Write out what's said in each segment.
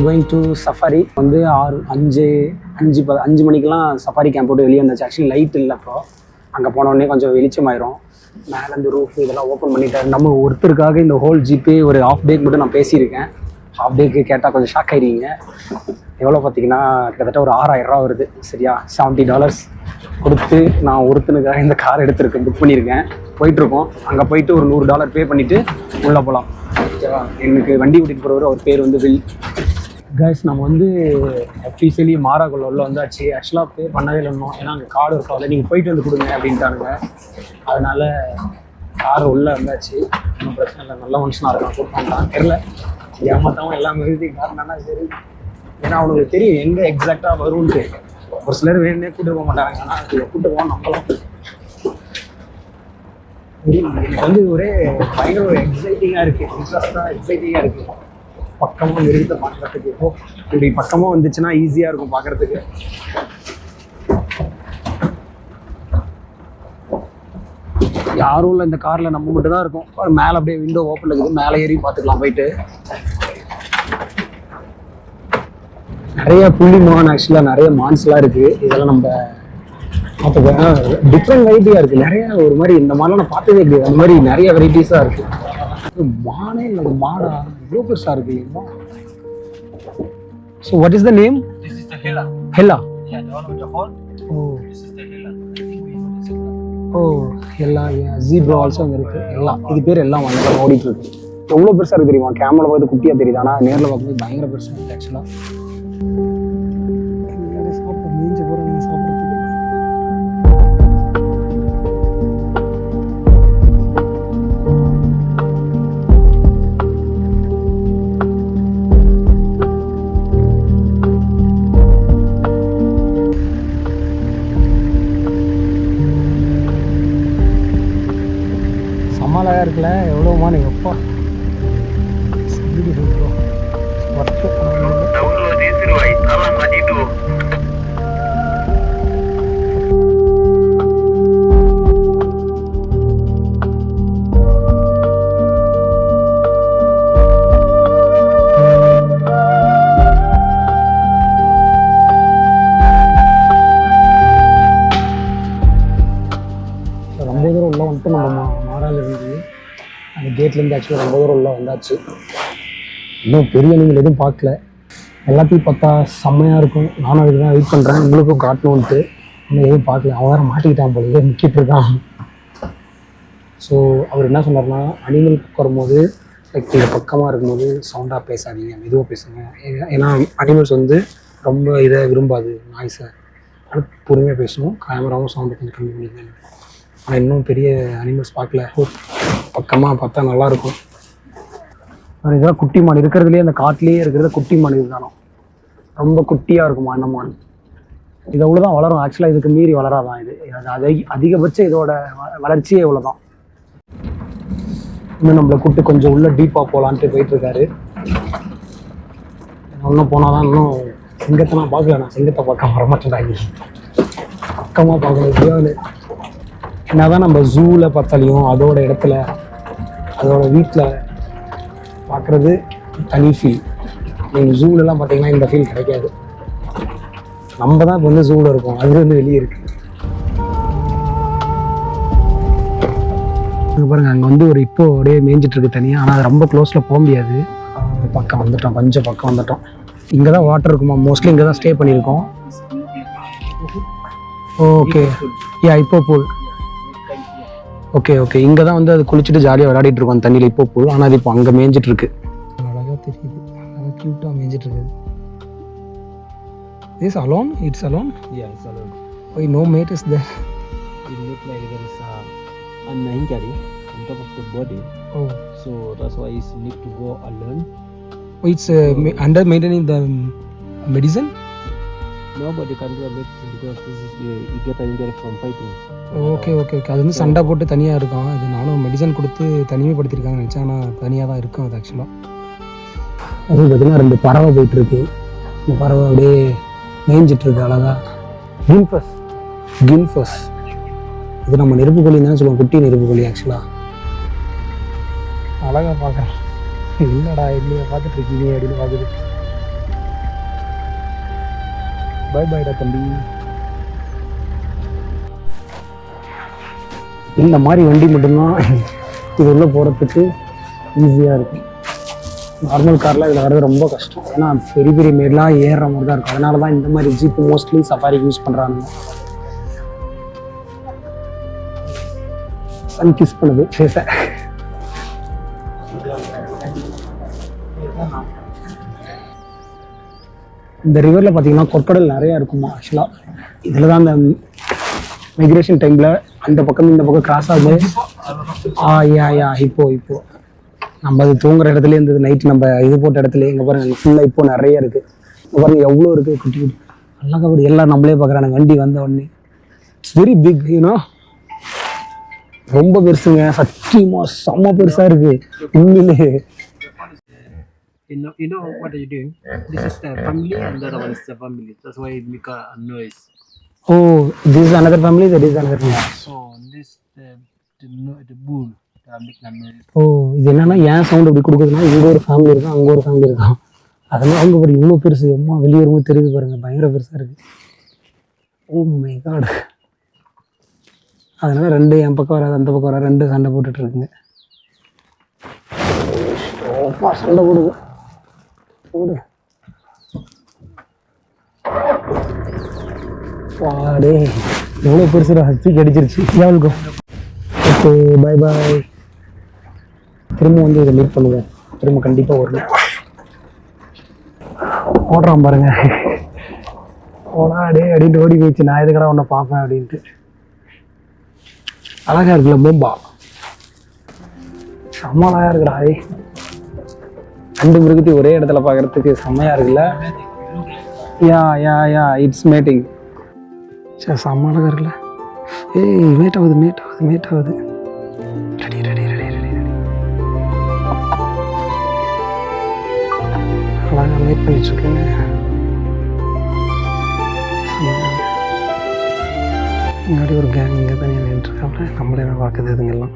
Are going to safari. வந்து 5 மணிக்கெலாம் safari camp போட்டு வெளியே வந்தாச்சு. ஆக்சுவலி லைட் இல்லை. இப்போ அங்கே போனோடனே கொஞ்சம் வெளிச்சமாயிரும். மேலே இந்த ரூஃப் இதெல்லாம் ஓப்பன் பண்ணிட்டாரு. நம்ம ஒருத்தருக்காக இந்த ஹோல் ஜிபே ஒரு ஹாஃப் டேக்கு மட்டும் நான் பேசியிருக்கேன். ஹாஃப் டேக்கு கேட்டால் கொஞ்சம் ஷாக் ஆகிடுவீங்க. எவ்வளோ பார்த்தீங்கன்னா கிட்டத்தட்ட ஒரு 6000 ரூபா வருது. சரியா, $70 கொடுத்து நான் ஒருத்தனுக்காக இந்த கார் எடுத்துருக்கேன், புக் பண்ணியிருக்கேன். போயிட்டுருக்கோம். அங்கே போயிட்டு ஒரு $100 பே பண்ணிவிட்டு உள்ளே போகலாம். ஓகேவா? எனக்கு வண்டி ஓட்டிட்டு போகிறவர், அவர் பேர் வந்து வில். கைஸ், நம்ம வந்து அஃபீஷியலி மாராக்குள்ள உள்ள வந்தாச்சு. ஆக்சுவலாக பே பண்ணவே இல்லை இன்னும், ஏன்னா அங்கே கார்டு இருக்காது, நீங்கள் போயிட்டு வந்து கொடுங்க அப்படின்ட்டானுங்க. அதனால் கார் உள்ளே வந்தாச்சு. ஒன்றும் பிரச்சனை இல்லை, நல்ல மனுஷனாக இருக்கான், கூப்பிட்டான் தெரில. ஏமாத்தாமல் எல்லாமே எழுதி காரணம்னா சரி, ஏன்னா அவனுக்கு தெரியும் எங்கே எக்ஸாக்டாக வரும்ன்ட்டு. ஒரு சிலர் வேணுன்னே கூப்பிட்டு போக மாட்டாங்க, ஆனால் அது கூப்பிட்டு போவோம் நம்மளும். எனக்கு வந்து ஒரே பயங்கர ஒரு எக்ஸைட்டிங்காக இருக்குது, இன்ட்ரெஸ்டாக எக்ஸைட்டிங்காக இருக்குது. பக்கமாக நிறுத்த பார்க்குறதுக்கு இப்படி பக்கமாக வந்துச்சுன்னா ஈஸியாக இருக்கும் பார்க்குறதுக்கு. யாரும் இல்லை இந்த காரில், நம்ம மட்டும் தான் இருக்கும். மேலே அப்படியே விண்டோ ஓப்பன் இருக்குது, மேலே ஏறி பார்த்துக்கலாம் போயிட்டு. நிறைய புள்ளிமான், ஆக்சுவலாக நிறைய மான்ஸ்லாம் இருக்குது. இதெல்லாம் நம்ம பார்த்துக்கலாம். டிஃப்ரெண்ட் வெரைட்டியாக இருக்குது நிறைய. ஒரு மாதிரி இந்த மாதிரிலாம் நான் பார்த்ததே கிடையாது. அந்த மாதிரி நிறைய வெரைட்டிஸாக இருக்குது. மானே இல்லை, மாடா இவ்வளோ பெருசாக இருக்குது இல்லைங்களா? So what is the name? This is the Hela. Hela. Yeah, the one with the horn. Oh. This is the Hela. I think we use the Hela. ஓ, எல்லா ஜீப்ரா ஆல்சோ அங்கே இருக்குது. எல்லாம் இது பேர் எல்லாம் வந்து ஓடிட்டு இருக்கு. எவ்வளோ பெருசாக இருக்குது தெரியுமா? கேமரா பார்த்து குட்டியாக தெரியுது, ஆனால் நேரில் பார்க்கும்போது பயங்கர பெருசாக இருக்குது. ஆக்சுவலாக சாப்பிட மீஞ்சு போகிறோம் சாப்பிட்றதுக்கு. சமாளாக இருக்குல்ல, எவ்வளோ மானு எப்பா ஒர்க்கு. ரொம்ப தூரம் உள்ள வந்துட்டு நம்ம மாறால் இருந்து அந்த கேட்லேருந்து ஆக்சுவலாக ரொம்ப தூரம் உள்ள வந்தாச்சு. இன்னும் பெரிய நீங்கள் எதுவும் பார்க்கல. எல்லாத்தையும் பார்த்தா செம்மையாக இருக்கும். நானும் அதுக்கு தான் வெயிட் பண்ணுறேன், உங்களுக்கும் காட்டணுன்ட்டு. இன்னும் எதுவும் பார்க்கல. அவன் வேறு மாட்டிக்கிட்டான் போல, இதே முக்கிட்டு இருக்கான். ஸோ அவர் என்ன சொன்னார்னா, அனிமலுக்கு வரும்போது லைக் இந்த பக்கமாக இருக்கும்போது சவுண்டாக பேசாதீங்க, மெதுவாக பேசுங்க. ஏன்னா அனிமல்ஸ் வந்து ரொம்ப இதை விரும்பாது, நாய்ஸை. பொறுமையாக பேசணும், கேமராவும் சவுண்டு கொஞ்சம் கம்மி பண்ணிக்கணும். ஆனால் இன்னும் பெரிய அனிமல்ஸ் பார்க்கல. பக்கமாக பார்த்தா நல்லாயிருக்கும். வேறு இதெல்லாம் குட்டி மான் இருக்கிறதுலே, அந்த காட்டிலேயே இருக்கிறது குட்டி மான். இதுதானோ ரொம்ப குட்டியாக இருக்குமா அந்த மான். இது அவ்வளோதான் வளரும். ஆக்சுவலாக இதுக்கு மீறி வளராதான் இது. அதிகபட்சம் இதோட வளர்ச்சியே இவ்வளோ தான். இன்னும் நம்மளை கூப்பிட்டு கொஞ்சம் உள்ள டீப்பாக போகலான்ட்டு போயிட்டுருக்காரு. இன்னும் போனால் தான் இன்னும் சிங்கத்தை நான் பார்க்கல. நான் சிங்கத்தை பார்க்க வரமாட்டேன்டாங்க, பக்கமாக பார்க்கணும். என்ன தான் நம்ம ஜூவில் பார்த்தாலையும் அதோட இடத்துல அதோட வீட்டில் பார்க்குறது தனி ஃபீல். நீங்கள் ஜூலெலாம் பார்த்தீங்கன்னா இந்த ஃபீல் கிடைக்காது. நம்ம தான் இப்போ வந்து ஜூவில் இருக்கோம், அது வந்து வெளியே இருக்குது. பாருங்கள், அங்கே வந்து ஒரு இப்போ அப்படியே மேய்ஞ்சிட்ருக்கு தனியாக. ஆனால் அது ரொம்ப க்ளோஸில் போக முடியாது. பக்கம் வந்துட்டோம், கொஞ்சம் பக்கம் வந்துட்டோம். இங்கே தான் வாட்டர் இருக்குமா, மோஸ்ட்லி இங்கே தான் ஸ்டே பண்ணியிருக்கோம். ஓகே, இப்போ பூல். ஓகே ஓகே, இங்கே தான் வந்து அது குளிச்சுட்டு ஜாலியாக விளையாடிட்டு இருக்கோம் அந்த தண்ணியில். இப்போ பூல், ஆனால் அது இப்போ அங்கே மேய்ஞ்சிட்டு இருக்கு. அழகாக தெரியுது, அழகாக க்யூட்டாக மேய்ஞ்சிட்டு இருக்குது. Is alone? It's alone? Yeah, it's alone. Why no mate is there? It looks like there is a nankari on top of the body. Oh. So that's why it need to go alone. Oh, it's under maintaining the medicine? Nobody can do a medicine because this is you get an injury from fighting. Okay okay okay, அது வந்து சண்டை போட்டு தனியாக இருக்கும். அது நானும் medicine கொடுத்து தனிமைப்படுத்தியிருக்காங்கன்னு நினச்சேன். ஆனால் தனியாக தான் இருக்கும் அது ஆக்சுவலாக. அது பார்த்தீங்கன்னா 2 பறவை போயிட்டுருக்கு. இந்த பறவை அப்படியே மேய்ஞ்சிட்ருக்கு அழகா. கில்ஃபஸ் இது நம்ம நெருப்புக்கோழி தானே சொல்லுவோம், குட்டி நெருப்புக்கோழி ஆக்சுவலாக. அழகாக பார்க்குறேன். இல்லைடா இல்லையா பார்த்துட்ருக்கீங்க அப்படின்னு பார்க்குது. Bye bye டா தம்பி. இந்த மாதிரி வண்டி மட்டும்தான் இது உள்ளே போகிறதுக்கு ஈஸியாக இருக்கும். நார்மல் காரில் இதில் வர்றது ரொம்ப கஷ்டம். ஏன்னா பெரிய பெரிய மேடெலாம் ஏறுற மாதிரி தான் இருக்கும். அதனால தான் இந்த மாதிரி ஜீப்பு மோஸ்ட்லி சஃபாரிக்கு யூஸ் பண்ணுறாங்க. சன் கிஸ் பண்ணுது ஃபேஸை. இந்த ரிவரில் பார்த்தீங்கன்னா கொக்கடல் நிறையா இருக்குமா ஆக்சுவலாக. இதில் தான் அந்த மைக்ரேஷன் டைமில் அந்த பக்கம் இந்த பக்கம் கிராஸ் ஆகுது. இப்போ நம்ம அது தூங்குற இடத்துல இருந்தது நைட் நம்ம இது போட்ட இடத்துல எங்கே பாருங்க ஃபுல்லாக இப்போ நிறைய இருக்குது. இங்கே பாருங்க எவ்வளோ இருக்குது குட்டி குட்டி நல்லா கபடி எல்லாம் நம்மளே பார்க்குறாங்க. வண்டி வந்த உடனே இட்ஸ் வெரி பிக் யூனோ. ரொம்ப பெருசுங்க, சத்தியமாக செம்ம பெருசாக இருக்குது உண்மையிலே. You know what are you doing? This is the family and the other one is the family. That's why it make a noise. Oh, this is another family, that is another family. So this the bull make a noise. ஓ, இது என்னன்னா ஏன் sound அப்படி கொடுக்குதுன்னா இங்கே ஒரு family இருக்கும் அங்கே ஒரு family இருக்கும். அதெல்லாம் அவங்க பாரு இவ்வளோ பெருசு. அம்மா வெளியே வரும்போது தெரியுது பாருங்க, பயங்கர பெருசாக இருக்குது. Oh my God. அதனால ரெண்டு என் பக்கம் வராது அந்த பக்கம் வராது, ரெண்டு சண்டை போட்டுட்டு இருக்குங்க. ஓப்பா சண்டை போடுது போடு. வாடே எவ்வளோ பெருசுடா, ஹச்சி கடிச்சிருச்சு. யாருக்கும் ஓகே பை பாய். திரும்ப வந்து இதை மீட் பண்ணுவேன். திரும்ப கண்டிப்பாக வரணும். ஓடுறான் பாருங்க. ஓடாடே அப்படின்ட்டு ஓடி போயிடுச்சு. நான் எதுக்கடா உன்னை பார்ப்பேன் அப்படின்ட்டு. அழகா இருக்குல்ல பூம்பா, செம்ம அழகா இருக்குடா. ரெண்டு மிருகத்தையும் ஒரே இடத்துல பார்க்கறதுக்கு செம்மையா இருக்குல்ல. Yeah it's matting. சரி செம்ம அழகா இருக்குல்ல. ஏய் மேட் ஆகுது. ரெடி அழகா மேட் பண்ணிட்டு இருக்குங்க. முன்னாடி ஒரு கேங் இங்கே தான் நின்றுருக்காங்க. நம்மளே பார்க்குது இதுங்கெல்லாம்.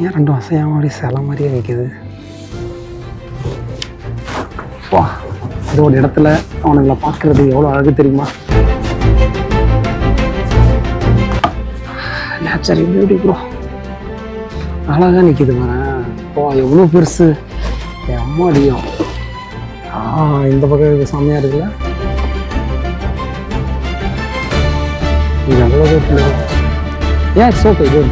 ஏன் ரெண்டும் அசையாம மாதிரி சில மாதிரியே நிற்கிது. வா, இதோட இடத்துல அவனுங்களை பார்க்கறது எவ்வளோ அழகு தெரியுமா. நேச்சர் பியூட்டி ப்ரோ, அழகாக நிற்கிது வரேன். வா எவ்வளோ பெருசு. என் அம்மா அடியும். இந்த பக்கம் இது செம்மையாக இருக்குல்ல. இது எவ்வளோ ஏன் சோப்பு இது.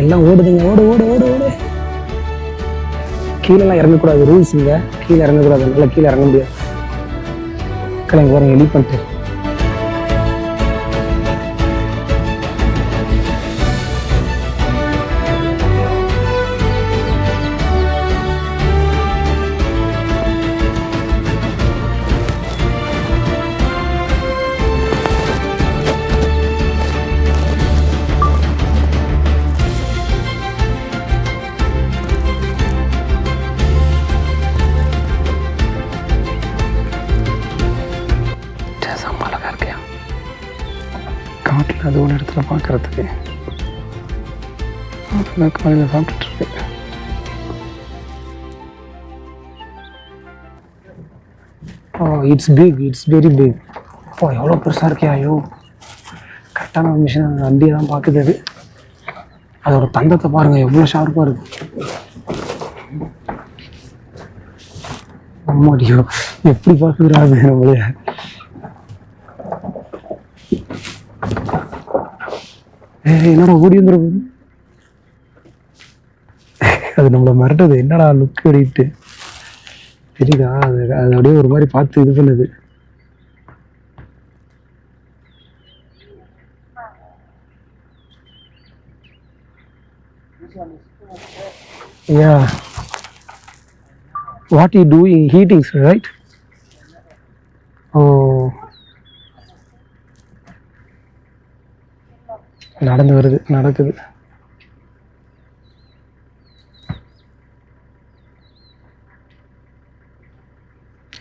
எல்லாம் ஓடுதுங்க. ஓடு. கீழெல்லாம் இறங்கக்கூடாது, ரூல்ஸ் இங்கே. கீழே இறங்கக்கூடாது, நல்லா கீழே இறங்க முடியாது. கிளம்பி பாருங்க எலிஃபண்ட். காட்டில் அது ஒரு இடத்துல பார்க்கறதுக்கு காலையில் சாப்பிட்டுட்டு இருக்கு. It's very big. எவ்வளோ பெருசாக இருக்கே. ஐயோ கரெக்டான மிஷின் வண்டியை தான் பார்க்குது. அது அதோட தந்தத்தை பாருங்கள் எவ்வளோ ஷார்ப்பாக இருக்கு. அம்மாடியோ எப்படி பார்க்குறாரு நம்மளே. என்னடா ஓடி வந்துடும். அது நம்மளை மிரட்டது. என்னடா லுக் அடிட்டு தெரியுதா. அது அப்படியே ஒரு மாதிரி பார்த்து இது பண்ணுது. What you doing? Heating, right? Oh. நடக்குது.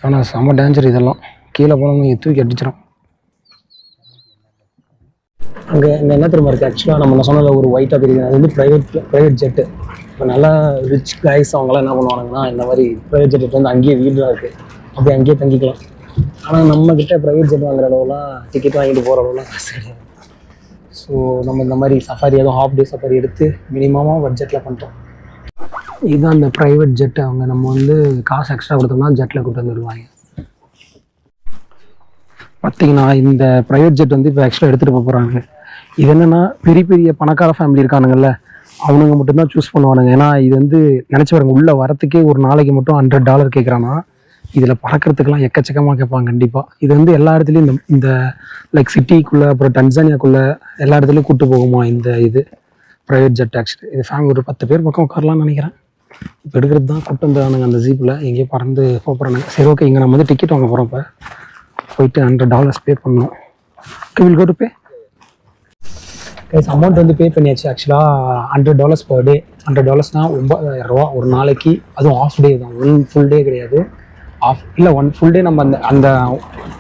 ஆனால் செம்ம டேஞ்சர் இதெல்லாம். கீழே போனவங்க தூக்கி அடிச்சிடும். அங்கே இங்கே என்ன தெரியுமா இருக்குது ஆக்சுவலாக நம்ம சொன்னதில் ஒரு ஒயிட்டாக தெரியுது அது வந்து ப்ரைவேட் ஜெட்டு. இப்போ நல்லா ரிச் கைஸ் அவங்களாம் என்ன பண்ணுவானுங்கன்னா இந்த மாதிரி ப்ரைவேட் ஜெட் வந்து அங்கேயே வீடுலாம் இருக்குது, அப்படியே அங்கேயே தங்கிக்கலாம். ஆனால் நம்மக்கிட்ட ப்ரைவேட் ஜெட் வாங்குற அளவுலாம் டிக்கெட் வாங்கிட்டு போகிற அளவுலாம் காசு கிடையாது. ஸோ நம்ம இந்த மாதிரி சஃபாரி எதுவும் ஹாஃப் டே சஃபாரி எடுத்து மினிமமாக பட்ஜெட்டில் பண்ணுறோம். இதுதான் அந்த ப்ரைவேட் ஜெட்டு. அவங்க நம்ம வந்து காசு எக்ஸ்ட்ரா கொடுத்தோம்னா ஜெட்டில் கூப்பிட்டு வந்துடுவாங்க. பார்த்தீங்கன்னா இந்த ப்ரைவேட் ஜெட் வந்து இப்போ ஆக்சுவலாக எடுத்துகிட்டு போகிறாங்க. இது என்னென்னா பெரிய பெரிய பணக்கார ஃபேமிலி இருக்கானுங்கள்ல அவனுங்க மட்டும்தான் சூஸ் பண்ணுவானுங்க. ஏன்னா இது வந்து நினச்சி பாருங்க, உள்ளே வரத்துக்கே ஒரு நாளைக்கு மட்டும் $100 கேட்குறான்னா இதில் பறக்கிறதுக்கெலாம் எக்கச்சக்கமாக கேட்பாங்க கண்டிப்பாக. இது வந்து எல்லா இடத்துலையும் இந்த லைக் சிட்டிக்குள்ளே அப்புறம் டன்சானியாக்குள்ளே எல்லா இடத்துலையும் கூப்பிட்டு போகுமா இந்த இது ப்ரைவேட் ஜெட். ஆக்சுவலி இது ஃபேமிலி ஒரு 10 பேர் பக்கம் உட்காரலாம்னு நினைக்கிறேன். இப்போ எடுக்கிறது தான் கூப்பிட்டு வந்துடுறானுங்க அந்த ஜீப்பில் எங்கேயோ பறந்து போகிறானுங்க. சரி ஓகே, இங்கே நம்ம வந்து டிக்கெட் வாங்க போகிறோம். இப்போ போயிட்டு $100 பே பண்ணணும். Will go to pay guys. Amount வந்து பே பண்ணியாச்சு. ஆக்சுவலாக $100 பர் டே. $100 $9,000 ஒரு நாளைக்கு. அதுவும் ஆஃப் டே தான், ஒன் ஃபுல் டே கிடையாது. ஆஃப் இல்லை, ஒன் ஃபுல் டே. நம்ம அந்த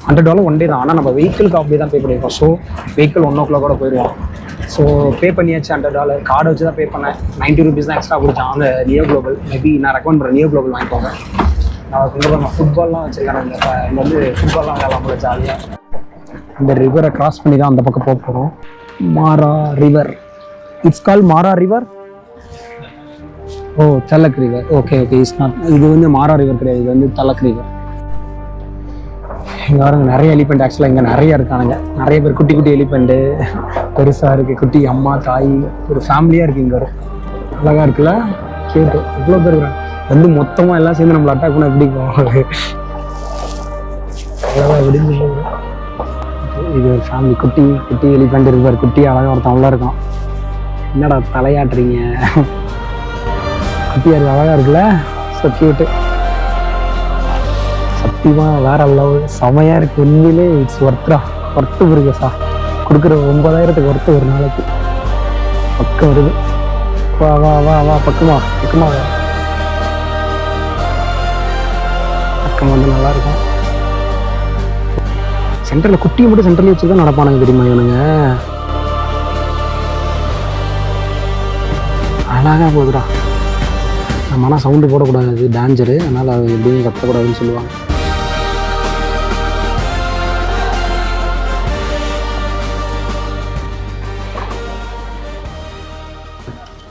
$100 ஒன் டே தான். ஆனால் நம்ம வெஹிக்கிளுக்கு ஆஃப் டே தான் பே பண்ணியிருக்கோம். ஸோ வெஹிக்கிள் 1 o'clock கூட போயிடுவோம். ஸோ பே பண்ணியாச்சு $100. கார்டை வச்சு தான் பே பண்ணேன். $90 தான் எக்ஸ்ட்ரா கொடுத்தான் அந்த நியோ குளோபல். மேபி நான் ரெக்கமெண்ட் பண்ணுறேன், நியோ குளோபல் வாங்கிக்கோங்க. நான் இங்கே பாருங்கள் ஃபுட்பால்லாம் வச்சுருக்காங்க. இங்கே வந்து ஃபுட்பால்லாம் விளையாடலாம் போல ஜாலியாக. இந்த ரிவரை கிராஸ் பண்ணி தான் அந்த பக்கம் போக போகிறோம். Mara river. It's call Mara river. Oh, Talek river. Okay okay, it's not. இது வந்து மாரா ரிவர் கிடையாது, இது வந்து தலக் ரிவர். இங்கே வரங்க நிறைய எலிஃபெண்ட். ஆக்சுவலாக இங்கே நிறைய இருக்கானுங்க. நிறைய பேர் குட்டி குட்டி எலிஃபெண்ட்டு பெருசாக இருக்குது. குட்டி அம்மா தாய் ஒரு ஃபேமிலியாக இருக்குது. இங்கே வரும் அழகாக இருக்குல்ல, கேட்டு இவ்வளோ பேர் இருக்கிறாங்க. வந்து மொத்தமாக எல்லாம் சேர்ந்து நம்மளை அட்டாக் பண்ண எப்படி அழகாக விடுங்க. இது ஒரு ஃபேமிலி. குட்டி குட்டி எலிஃபெண்ட் இருப்பார். குட்டி அழகாக ஒருத்தன் அவ்வளோ இருக்கான். என்னடா தலையாட்டுறீங்க? குட்டியாக இருக்கு, அழகாக இருக்குல்ல, ஸோ கியூட்டு. சத்தியமாக வேற லவ், செமையாக இருக்குது உண்மையிலே. இட்ஸ் ஒர்த்து இருக்கு சார். கொடுக்குற 9,000க்கு ஒர்த்து ஒரு நாளைக்கு. பக்கம் வருது. வா வா வா வா, பக்கமா வா. பக்கம் வந்து நல்லாயிருக்கும். சென்டரில் குட்டியை மட்டும் சென்டர்லேயே வச்சு தான் நடப்பானுங்க தெரியுமா இவனுங்க. அழகாக போகுதுடா. நம்ம ஆனால் சவுண்டு போடக்கூடாது, அது டேஞ்சரு. அதனால் அது எப்படியும் கத்தக்கூடாதுன்னு சொல்லுவாங்க.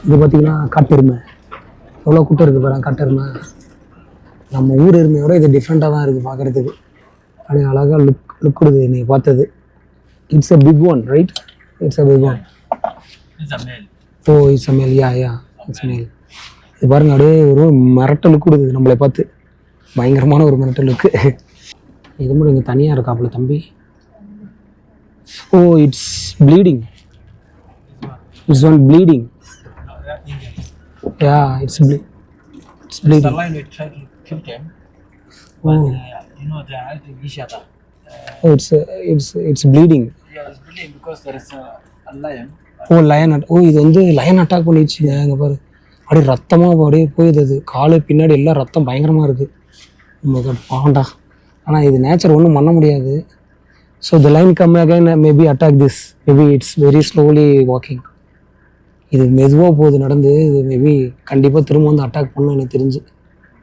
இது பார்த்தீங்கன்னா காட்டெருமை. எவ்வளோ கூட்டம் இருக்குது பாருங்க. காட்டெருமை நம்ம ஊர் எருமையோட இது டிஃப்ரெண்ட்டாக தான் இருக்குது பார்க்குறதுக்கு. அப்படியே அழகாக லுக் கொடுது நீ பார்த்தது. It's a big one right? It's a big one. Oh, it's a male. Yeah it's மேல். இது பாருங்க, அப்படியே ஒரு மிரட்டல் லுக் கொடுக்குது நம்மளை பார்த்து. பயங்கரமான ஒரு மிரட்டல் லுக்கு. இது மட்டும் இங்கே தனியாக இருக்காப்புல தம்பி. Oh, it's bleeding. It's one bleeding. Yeah, it's bleeding. The lion will try to kill them. But, you know, they are hurting each other. Oh, it's bleeding. Yeah, it's bleeding because there is a lion. Oh, lion. Oh, இது வந்து line attack பண்ணிடுச்சுங்க. அங்கே பாரு, அப்படியே ரத்தமாக அப்படியே போயிடுது. அது காலு பின்னாடி எல்லாம் ரத்தம் பயங்கரமாக இருக்குது. நம்ம பாண்டா. ஆனால் இது நேச்சர் ஒன்றும் பண்ண முடியாது. So the line come again maybe attack this. Maybe it's very slowly walking. இது மெதுவாக போகுது நடந்து. இது மேபி கண்டிப்பாக திரும்ப வந்து அட்டாக் பண்ணணும் எனக்கு தெரிஞ்சு.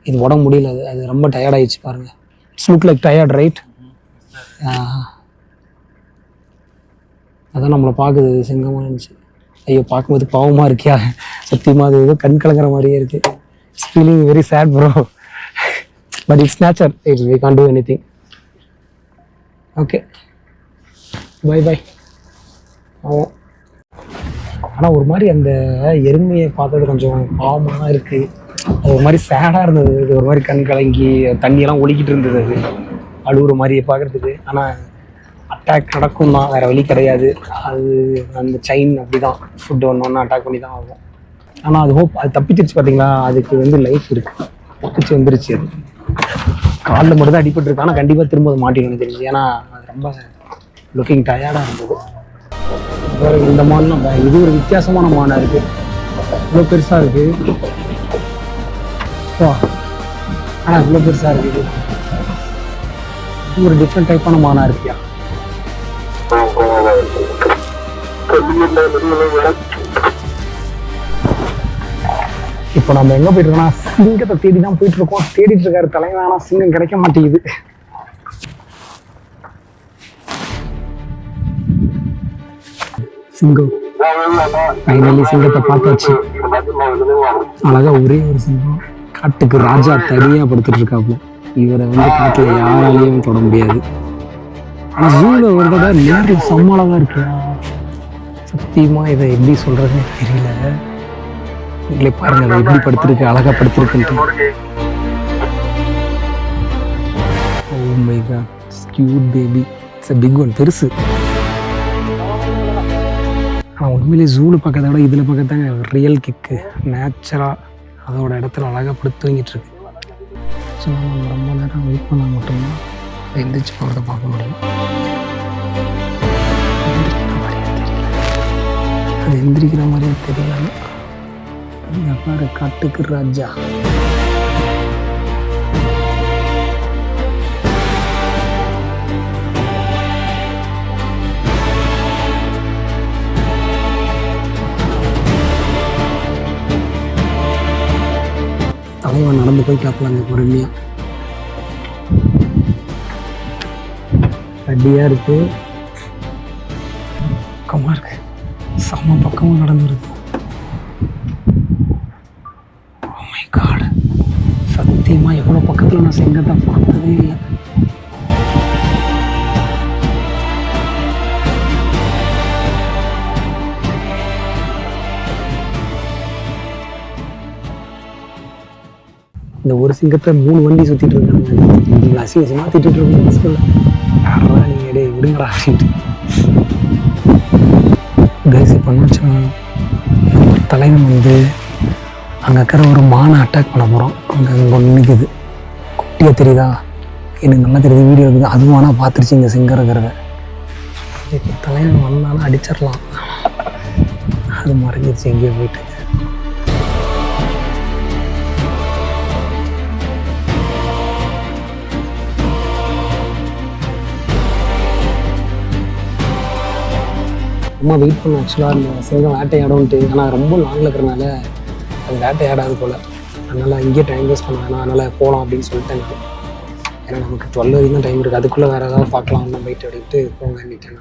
இது உடம்பு முடியல. அது ரொம்ப டயர்டாகிடுச்சு பாருங்கள். It's look like tired right? அதான் நம்மளை பார்க்குது சிங்கமாக இருந்துச்சு. ஐயோ, பார்க்கும்போது பாவமாக இருக்கியா சத்தியமாக. அது ஏதோ கண் கலங்கிற மாதிரியே இருக்குது. It's feeling very sad bro. But it's nature. It's we can't do anything. Okay, bye. ஆமாம். ஆனால் ஒரு மாதிரி அந்த எருமையை பார்த்தது கொஞ்சம் பாவமாக தான் இருக்குது. அது ஒரு மாதிரி சேடாக இருந்தது. இது ஒரு மாதிரி கண் கலங்கி தண்ணியெல்லாம் ஒலிக்கிட்டு இருந்தது. அது அழுகுற மாதிரியே பார்க்குறதுக்கு. ஆனால் அட்டாக் நடக்கும் தான், வேறு வழி கிடையாது. அது அந்த செயின் அப்படி தான், ஃபுட்டு ஒன்று அட்டாக் பண்ணி தான் ஆகும். ஆனால் அது அது தப்பிச்சிருச்சு பார்த்தீங்களா. அதுக்கு வந்து லைஃப் இருக்குது, தப்பிச்சு வந்துருச்சு. அது காலில் மட்டும் தான் அடிபட்டுருக்கு. ஆனால் கண்டிப்பாக திரும்ப அது மாட்டிக்கணும் தெரிஞ்சு. ஏன்னா அது ரொம்ப லுக்கிங் டயர்டாக இருந்தது. இந்த மான் இது ஒரு வித்தியாசமான மானாக இருக்குது. இவ்வளோ பெருசாக இருக்குது. ஆனால் இவ்வளோ பெருசாக இருக்குது. இது ஒரு டிஃப்ரெண்ட் டைப்பான மானாக இருக்கியா. இப்போ நம்ம எங்கே போயிட்டு இருக்கோம்னா சிங்கத்தை தேடி தான் போயிட்டு இருக்கோம். தேடிட்டு இருக்காரு தலைவன், ஆனால் சிங்கம் கிடைக்க மாட்டேங்குது. சிங்கம் ஃபைனலி சிங்கத்தை பார்த்தாச்சு. அழகா ஒரே ஒரு சிங்கம், காட்டுக்கு ராஜா தனியாக படுத்துட்டு இருக்காப்புல. இவரை வந்து காட்டில் யாராலையும் தொட முடியாது. ஆனால் ஜூல ஒரு தடவை நேரில் சம்மளவாக இருக்கியா, சத்தியமாக இதை எப்படி சொல்கிறதுன்னு தெரியல. நீங்களே பாருங்க, அதை எப்படி படுத்திருக்கு, அழகா படுத்திருக்குன்ட்டு. Oh my God, cute baby, it's a big one, பெருசு. ஆனால் உண்மையிலே ஜூவில் பார்க்கறத விட இதில் பார்க்கத்தாங்க ரியல் கிக்கு. நேச்சராக அதோட இடத்துல அழகாக படுத்து தூங்கிட்டு இருக்கு. ஸோ நம்ம ரொம்ப நேரம் வெயிட் பண்ணால் மட்டும்தான் எந்திரிச்சு போகிறத பார்க்க முடியும். அது எந்திரிக்கிற மாதிரியே தெரியல. இங்க பாரு, காட்டுக்கு ராஜா. தலைவன் நடந்து போய் கேட்கலாங்க பொறுமையா. அடியா இருக்கு, பக்கமா இருக்கு, செம்ம பக்கமும் நடந்துருக்கு. சத்தியமா எவ்வளோ பக்கத்தில் நான் சிங்கத்தை பார்த்ததே இல்லை. இந்த ஒரு சிங்கத்தை 3 வண்டி சுற்றிட்டு இருக்காங்க. அசிங்கமாக திட்டிட்டு இருக்கோம் பஸ்ஸில். யாரா நீங்கள் டே விடுங்கடா அப்படின்ட்டு. கைஸ் இப்போ நம்ம தலைவன் வந்து அங்கே இருக்கிற ஒரு மானை அட்டாக் பண்ண போகிறோம். அங்கே ஒன்று நிற்குது, குட்டியாக தெரியுதா, எனக்கு நல்லா தெரியுது, வீடியோ இருக்குது. அதுவும் ஆனால் பார்த்துருச்சு இங்கே சிங்கம் இருக்கிறத. தலைவன் வந்தாலும் அடிச்சிடலாம், அது மறைஞ்சிருச்சு எங்கேயோ போயிட்டு. அம்மா வெயிட் பண்ண ஆக்சுவலாக இந்த சிங்கம் வேட்டையாடும்ட்டு. ஆனால் ரொம்ப லாங்கில் இருக்கிறனால அது வேட்டையாடாது போல். அதனால் இங்கேயே டைம் வேஸ்ட் பண்ண வேணாம், அதனால் போகலாம் அப்படின்னு சொல்லிட்டேன் நான். ஏன்னா நமக்கு 12 வரைக்கும் தான் டைம் இருக்குது, அதுக்குள்ளே வேறு ஏதாவது பார்க்கலாம் நம்ம போயிட்டு அப்படின்ட்டு போங்க நிட்டேன்.